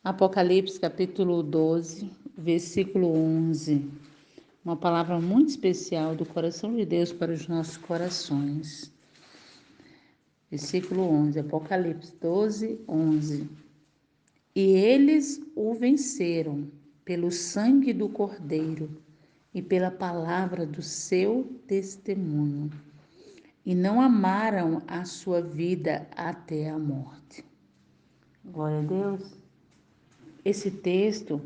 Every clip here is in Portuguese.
Apocalipse capítulo 12, versículo 11. Uma palavra muito especial do coração de Deus para os nossos corações. Versículo 11, Apocalipse 12, 11. E eles o venceram pelo sangue do Cordeiro e pela palavra do seu testemunho, e não amaram a sua vida até a morte. Glória a Deus. Esse texto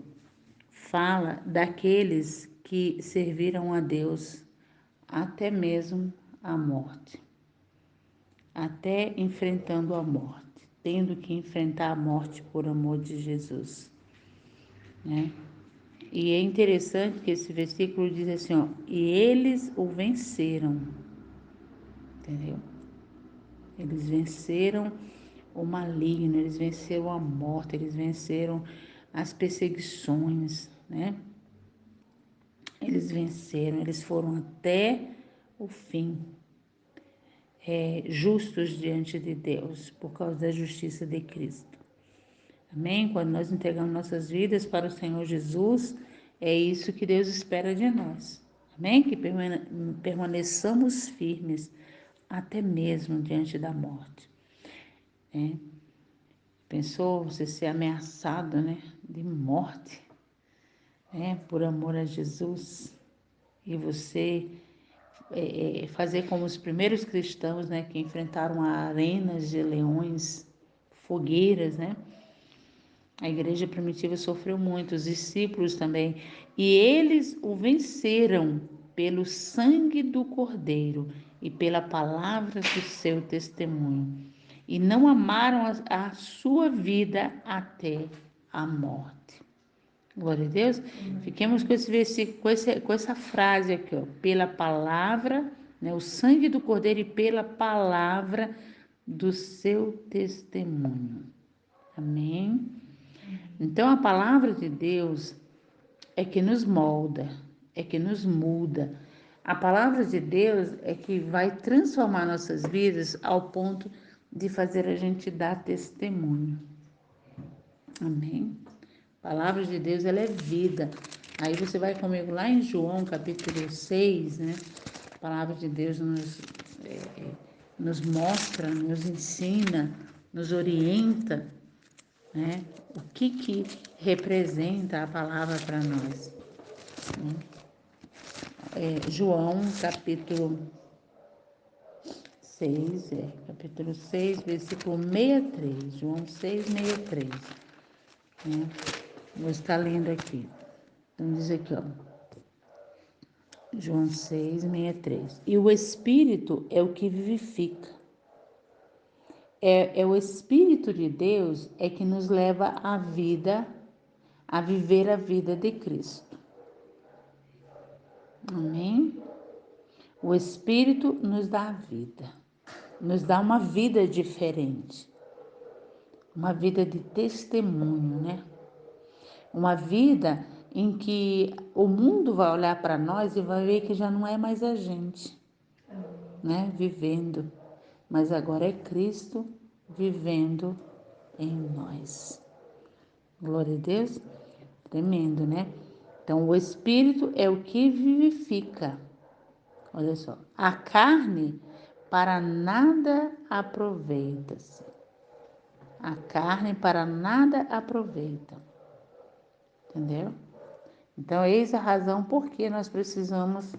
fala daqueles que serviram a Deus até mesmo a morte, até enfrentando a morte, tendo que enfrentar a morte por amor de Jesus, né? E é interessante que esse versículo diz assim, ó, e eles o venceram, entendeu? Eles venceram o maligno, eles venceram a morte, eles venceram as perseguições, né? Eles venceram, eles foram até o fim, justos diante de Deus, por causa da justiça de Cristo. Amém? Quando nós entregamos nossas vidas para o Senhor Jesus, é isso que Deus espera de nós. Amém? Que permaneçamos firmes até mesmo diante da morte. Pensou você ser ameaçado, né, de morte, por amor a Jesus, e você fazer como os primeiros cristãos, né, que enfrentaram arenas de leões, fogueiras, né? A igreja primitiva sofreu muito, os discípulos também, e eles o venceram pelo sangue do Cordeiro e pela palavra do seu testemunho, e não amaram a sua vida até a morte. Glória a Deus. Fiquemos com esse versículo, com essa frase aqui, ó, pela palavra, né, o sangue do Cordeiro e pela palavra do seu testemunho. Amém? Então, a palavra de Deus é que nos molda, é que nos muda. A palavra de Deus é que vai transformar nossas vidas ao ponto de fazer a gente dar testemunho. Amém? A palavra de Deus, ela é vida. Aí você vai comigo lá em João, capítulo 6, né? A palavra de Deus nos mostra, nos ensina, nos orienta, né? O que representa a palavra para nós. João, capítulo 6, capítulo 6, versículo 63. João 6, 63. Né? Vou estar lendo aqui. Então diz aqui, ó. João 6, 63. E o Espírito é o que vivifica. É o Espírito de Deus é que nos leva à vida, a viver a vida de Cristo. Amém? O Espírito nos dá a vida, nos dá uma vida diferente, uma vida de testemunho, né? Uma vida em que o mundo vai olhar para nós e vai ver que já não é mais a gente, né? Vivendo, mas agora é Cristo vivendo em nós. Glória a Deus, tremendo, né? Então, o Espírito é o que vivifica. Olha só, a carne para nada aproveita-se. A carne para nada aproveita. Entendeu? Então, eis a razão por que nós precisamos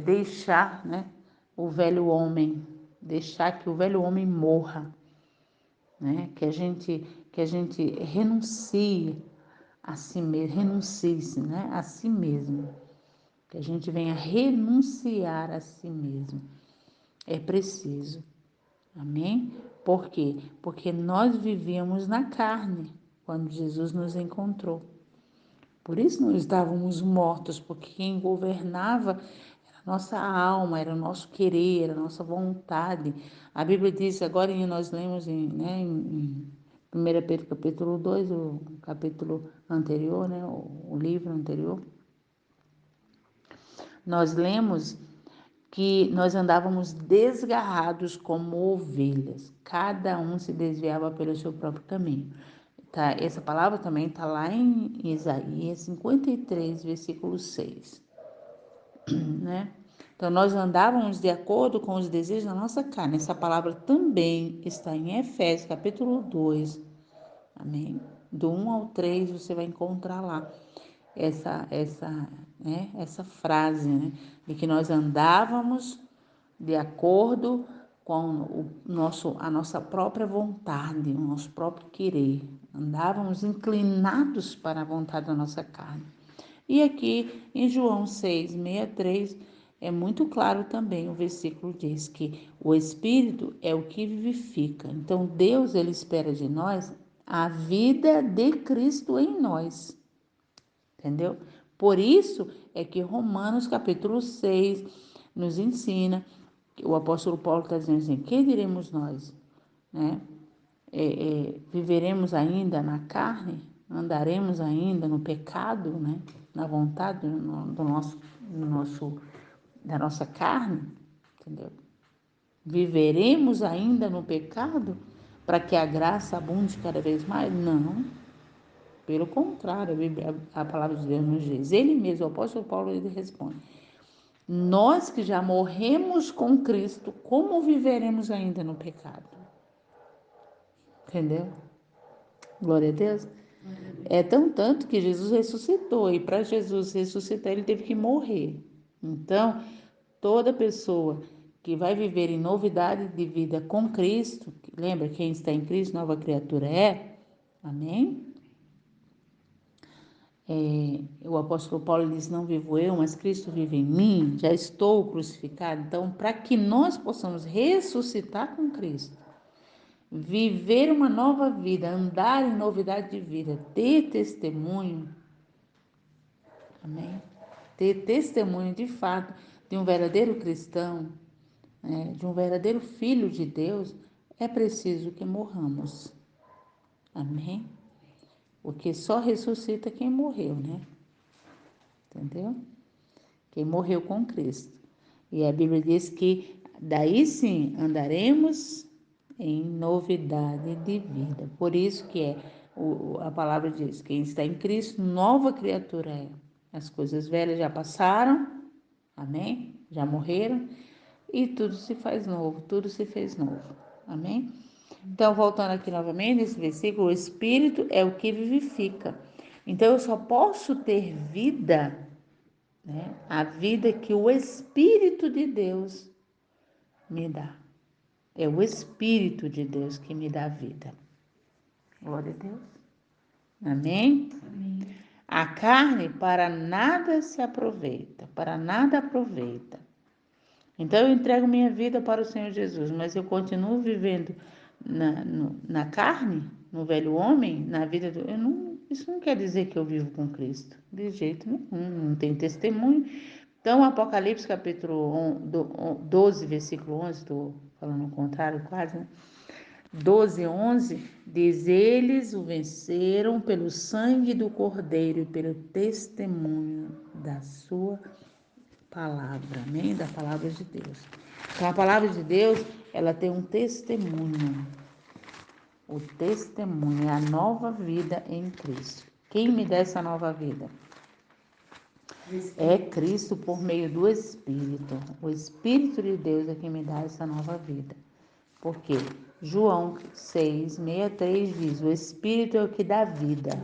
deixar, né, o velho homem, deixar que o velho homem morra, né? Que a gente renuncie a si mesmo, renuncie-se, né, a si mesmo. Que a gente venha renunciar a si mesmo. É preciso. Amém? Por quê? Porque nós vivíamos na carne quando Jesus nos encontrou. Por isso nós estávamos mortos, porque quem governava era a nossa alma, era o nosso querer, era a nossa vontade. A Bíblia diz, agora nós lemos em 1 Pedro capítulo 2, o capítulo anterior, né, o livro anterior, nós lemos que nós andávamos desgarrados como ovelhas, cada um se desviava pelo seu próprio caminho. Tá? Essa palavra também está lá em Isaías 53, versículo 6. Né? Então, nós andávamos de acordo com os desejos da nossa carne. Essa palavra também está em Efésios, capítulo 2. Amém? Do 1 ao 3, você vai encontrar lá essa frase, né? De que nós andávamos de acordo com a nossa própria vontade, o nosso próprio querer. Andávamos inclinados para a vontade da nossa carne. E aqui em João 6:63 é muito claro também, o versículo diz que o Espírito é o que vivifica. Então Deus, ele espera de nós a vida de Cristo em nós. Entendeu? Por isso é que Romanos capítulo 6 nos ensina, o apóstolo Paulo está dizendo assim, que diremos nós? Né? Viveremos ainda na carne? Andaremos ainda no pecado, né? Na vontade da nossa carne? Entendeu? Viveremos ainda no pecado para que a graça abunde cada vez mais? Não. Pelo contrário, a palavra de Deus nos diz. Ele mesmo, o apóstolo Paulo, ele responde. Nós que já morremos com Cristo, como viveremos ainda no pecado? Entendeu? Glória a Deus. É tanto que Jesus ressuscitou, e para Jesus ressuscitar, ele teve que morrer. Então, toda pessoa que vai viver em novidade de vida com Cristo, lembra, quem está em Cristo, nova criatura é, amém? O apóstolo Paulo diz, não vivo eu, mas Cristo vive em mim, já estou crucificado. Então, para que nós possamos ressuscitar com Cristo, viver uma nova vida, andar em novidade de vida, ter testemunho, amém? Ter testemunho de fato de um verdadeiro cristão, né, de um verdadeiro filho de Deus, é preciso que morramos, amém? Porque só ressuscita quem morreu, né? Entendeu? Quem morreu com Cristo. E a Bíblia diz que daí sim andaremos em novidade de vida. Por isso que a palavra diz, quem está em Cristo, nova criatura é. As coisas velhas já passaram, amém? Já morreram, e tudo se faz novo, tudo se fez novo, amém? Então, voltando aqui novamente, nesse versículo, o Espírito é o que vivifica. Então, eu só posso ter vida, né? A vida que o Espírito de Deus me dá. É o Espírito de Deus que me dá vida. Glória a Deus. Amém? Amém. A carne para nada se aproveita, para nada aproveita. Então eu entrego minha vida para o Senhor Jesus, mas eu continuo vivendo na carne, no velho homem, na vida do... Isso não quer dizer que eu vivo com Cristo, de jeito nenhum, não tem testemunho. Então, Apocalipse capítulo 12, versículo 11, estou falando o contrário quase, né? 12, 11, diz, eles o venceram pelo sangue do Cordeiro e pelo testemunho da sua palavra, amém? Da palavra de Deus. Então, a palavra de Deus, ela tem um testemunho. O testemunho é a nova vida em Cristo. Quem me dá essa nova vida? É Cristo por meio do Espírito. O Espírito de Deus é quem me dá essa nova vida. Porque João 6:63 diz, o Espírito é o que dá vida.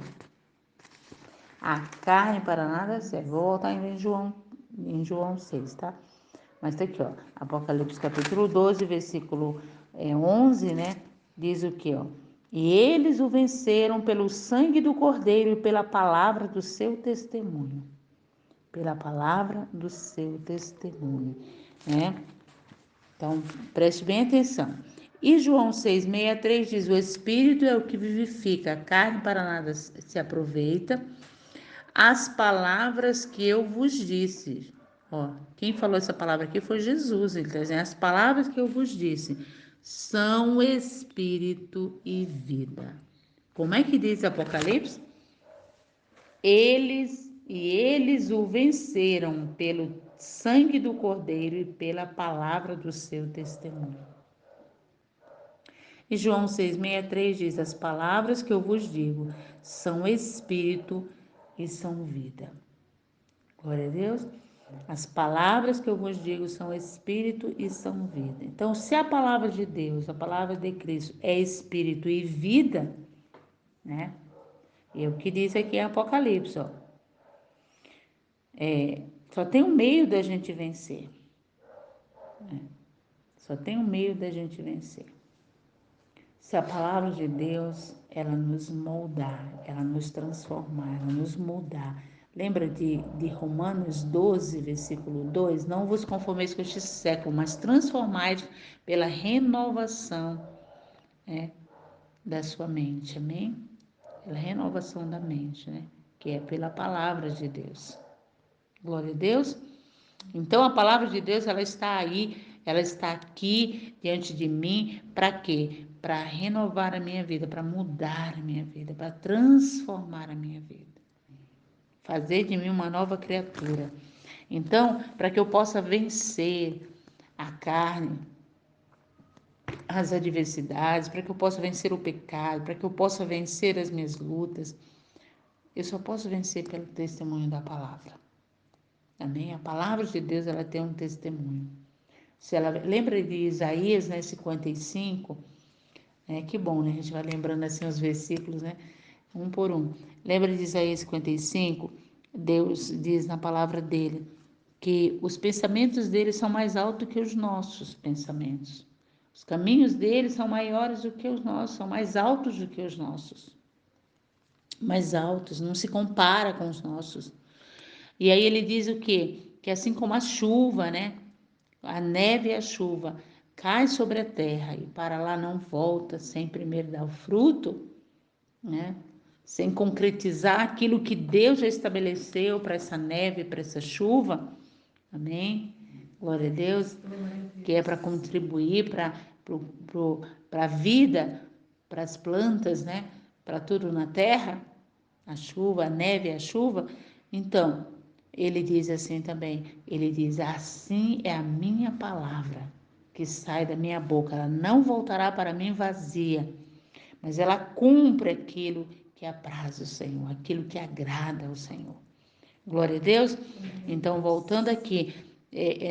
A carne para nada serve. Vou voltar em João 6, tá? Mas tá aqui, ó. Apocalipse capítulo 12, versículo 11, né? Diz o que, ó? E eles o venceram pelo sangue do Cordeiro e pela palavra do seu testemunho. Pela palavra do seu testemunho, né? Então, preste bem atenção. E João 6:63 diz, o Espírito é o que vivifica, a carne para nada se aproveita. As palavras que eu vos disse. Ó, quem falou essa palavra aqui foi Jesus. Ele está dizendo, as palavras que eu vos disse são espírito e vida. Como é que diz Apocalipse? Eles o venceram pelo sangue do Cordeiro e pela palavra do seu testemunho. E João 6,63 diz: as palavras que eu vos digo são espírito e são vida. Glória a Deus. As palavras que eu vos digo são espírito e são vida. Então, se a palavra de Deus, a palavra de Cristo é espírito e vida, né? E o que diz aqui em Apocalipse, ó. Só tem um meio da gente vencer. Só tem um meio da gente vencer. Se a palavra de Deus, ela nos moldar, ela nos transformar, ela nos mudar. Lembra de Romanos 12, versículo 2? Não vos conformeis com este século, mas transformai pela renovação da sua mente, amém? Pela renovação da mente, né? Que é pela palavra de Deus. Glória a Deus. Então a palavra de Deus, ela está aí, ela está aqui diante de mim, para quê? Para renovar a minha vida, para mudar a minha vida, para transformar a minha vida, fazer de mim uma nova criatura. Então, para que eu possa vencer a carne, as adversidades, para que eu possa vencer o pecado, para que eu possa vencer as minhas lutas, eu só posso vencer pelo testemunho da palavra. Amém? A palavra de Deus, ela tem um testemunho. Se ela lembra de Isaías, né, 55, que bom, né? A gente vai lembrando assim os versículos, né? Um por um. Lembra de Isaías 55? Deus diz na palavra dele que os pensamentos dele são mais altos que os nossos pensamentos. Os caminhos dele são maiores do que os nossos, são mais altos do que os nossos. Mais altos, não se compara com os nossos. E aí ele diz o quê? Que assim como a chuva, né? A neve e a chuva cai sobre a terra e para lá não volta sem primeiro dar o fruto, né? Sem concretizar aquilo que Deus já estabeleceu para essa neve, para essa chuva. Amém? Glória a Deus. Que é para contribuir para a vida, para as plantas, né? Para tudo na terra, a chuva, a neve e a chuva. Então, ele diz assim também, ele diz, assim é a minha palavra que sai da minha boca, ela não voltará para mim vazia, mas ela cumpre aquilo que apraz o Senhor, aquilo que agrada ao Senhor. Glória a Deus. Então, voltando aqui,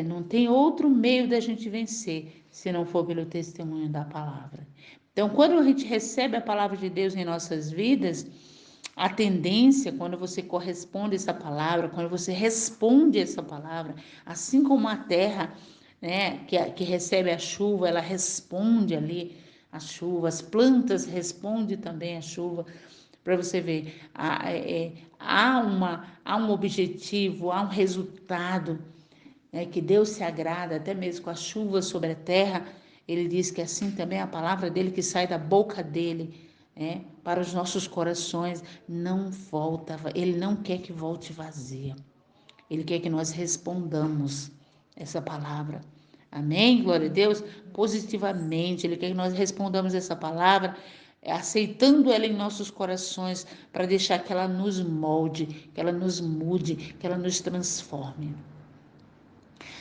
não tem outro meio da gente vencer se não for pelo testemunho da palavra. Então, quando a gente recebe a palavra de Deus em nossas vidas, a tendência, quando você corresponde a essa palavra, quando você responde essa palavra, assim como a terra, né, que recebe a chuva, ela responde ali a chuva, as plantas respondem também à chuva. Para você ver, há um objetivo, há um resultado, né, que Deus se agrada, até mesmo com a chuva sobre a terra. Ele diz que assim também a palavra dele que sai da boca dele, para os nossos corações, não volta, ele não quer que volte vazia. Ele quer que nós respondamos essa palavra. Amém? Glória a Deus. Positivamente, ele quer que nós respondamos essa palavra, aceitando ela em nossos corações, para deixar que ela nos molde, que ela nos mude, que ela nos transforme.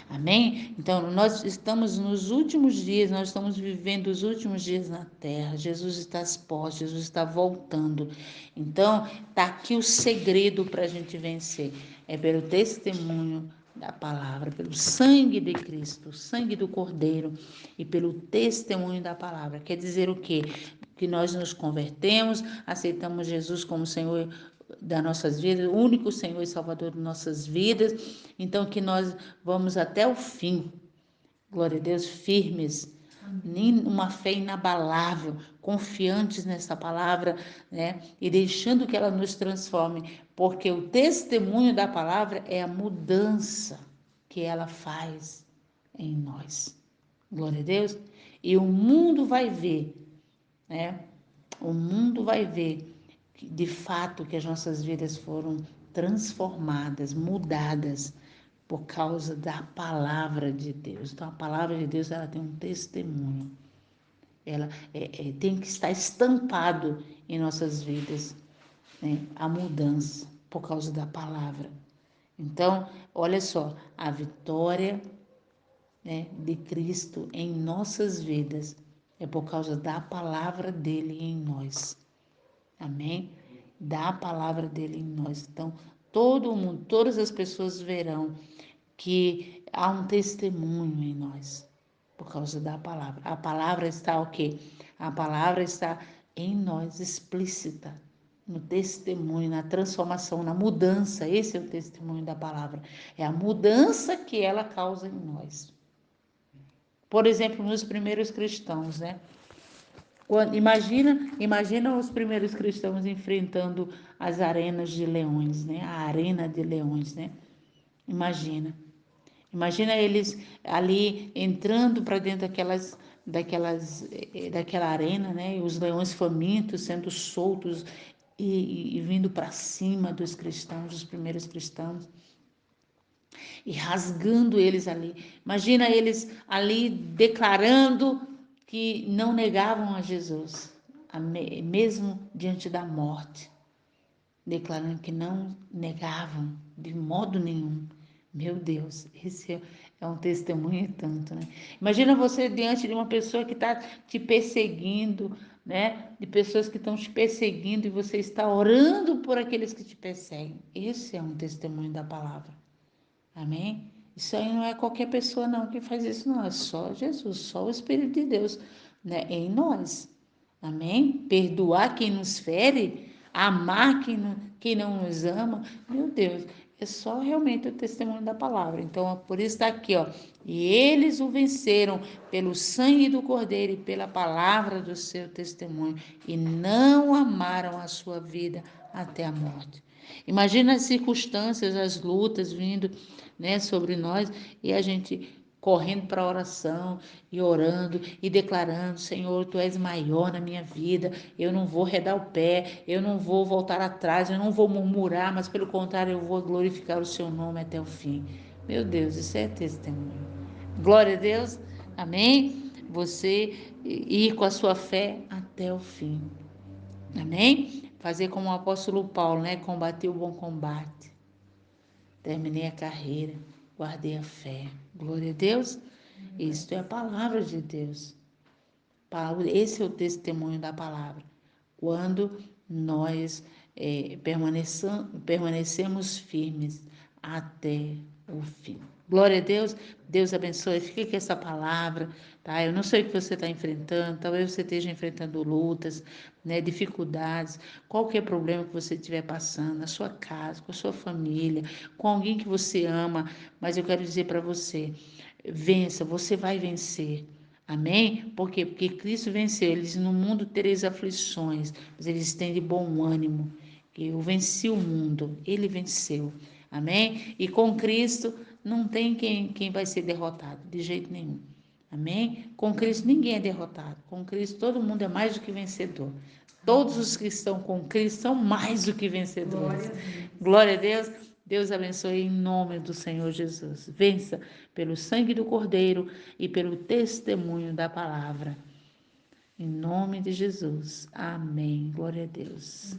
Amém? Então, nós estamos nos últimos dias, nós estamos vivendo os últimos dias na terra. Jesus está às portas, Jesus está voltando. Então, está aqui o segredo para a gente vencer. É pelo testemunho da palavra, pelo sangue de Cristo, o sangue do Cordeiro e pelo testemunho da palavra. Quer dizer o quê? Que nós nos convertemos, aceitamos Jesus como Senhor das nossas vidas, o único Senhor e Salvador de nossas vidas. Então, que nós vamos até o fim, glória a Deus, firmes, uma fé inabalável, confiantes nessa palavra, né? E deixando que ela nos transforme, porque o testemunho da palavra é a mudança que ela faz em nós. Glória a Deus. E o mundo vai ver, né? O mundo vai ver de fato que as nossas vidas foram transformadas, mudadas por causa da palavra de Deus. Então a palavra de Deus, ela tem um testemunho, ela tem que estar estampado em nossas vidas, né? A mudança por causa da palavra. Então, olha só, a vitória, né, de Cristo em nossas vidas É por causa da palavra dele em nós. Amém? Da palavra dele em nós. Então, todo mundo, todas as pessoas verão que há um testemunho em nós por causa da palavra. A palavra está o quê? A palavra está em nós, explícita, no testemunho, na transformação, na mudança. Esse é o testemunho da palavra. É a mudança que ela causa em nós. Por exemplo, nos primeiros cristãos, né? Imagina os primeiros cristãos enfrentando as arenas de leões, né? A arena de leões, né? Imagina. Imagina eles ali entrando para dentro daquela arena, né? E os leões famintos sendo soltos e vindo para cima dos cristãos, dos primeiros cristãos, e rasgando eles ali. Imagina eles ali declarando que não negavam a Jesus, mesmo diante da morte, declarando que não negavam de modo nenhum. Meu Deus, esse é um testemunho e tanto, né? Imagina você diante de uma pessoa que está te perseguindo, né? De pessoas que estão te perseguindo e você está orando por aqueles que te perseguem. Esse é um testemunho da palavra. Amém? Isso aí não é qualquer pessoa não que faz isso, não. É só Jesus, só o Espírito de Deus, né? Em nós. Amém? Perdoar quem nos fere, amar quem não nos ama. Meu Deus, é só realmente o testemunho da palavra. Então, por isso está aqui, ó. E eles o venceram pelo sangue do Cordeiro e pela palavra do seu testemunho, e não amaram a sua vida até a morte. Imagina as circunstâncias, as lutas vindo, né, sobre nós, e a gente correndo para a oração e orando e declarando: Senhor, Tu és maior na minha vida, eu não vou redar o pé, eu não vou voltar atrás, eu não vou murmurar, mas pelo contrário, eu vou glorificar o Seu nome até o fim. Meu Deus, isso é testemunho. Glória a Deus, amém? Você ir com a sua fé até o fim, amém? Fazer como o apóstolo Paulo, né? Combater o bom combate, terminei a carreira, guardei a fé. Glória a Deus. Isto é a palavra de Deus. Esse é o testemunho da palavra. Quando nós permanecemos firmes até o fim. Glória a Deus. Deus abençoe. Fique com essa palavra, tá? Eu não sei o que você está enfrentando. Talvez você esteja enfrentando lutas, né, dificuldades, qualquer problema que você estiver passando na sua casa, com a sua família, com alguém que você ama. Mas eu quero dizer para você, vença, você vai vencer. Amém? Por quê? Porque Cristo venceu. Eles no mundo tereis aflições, mas eles têm de bom ânimo. Eu venci o mundo, ele venceu. Amém? E com Cristo não tem quem vai ser derrotado, de jeito nenhum. Amém? Com Cristo ninguém é derrotado. Com Cristo todo mundo é mais do que vencedor. Todos os que estão com Cristo são mais do que vencedores. Glória a Deus. Deus abençoe em nome do Senhor Jesus. Vença pelo sangue do Cordeiro e pelo testemunho da palavra. Em nome de Jesus. Amém. Glória a Deus.